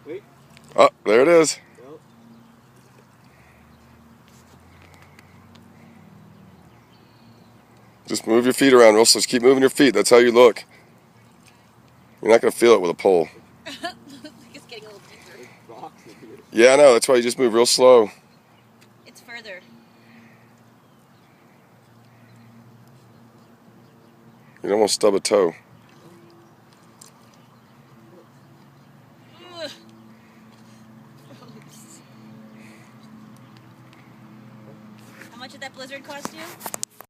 Wait. Oh, there it is. Yep. Just move your feet around, Russell. Just keep moving your feet. That's how you look. You're not going to feel it with a pole. It's getting a little deeper. There's rocks in here. Yeah, I know. That's why you just move real slow. It's further. You don't want to stub a toe.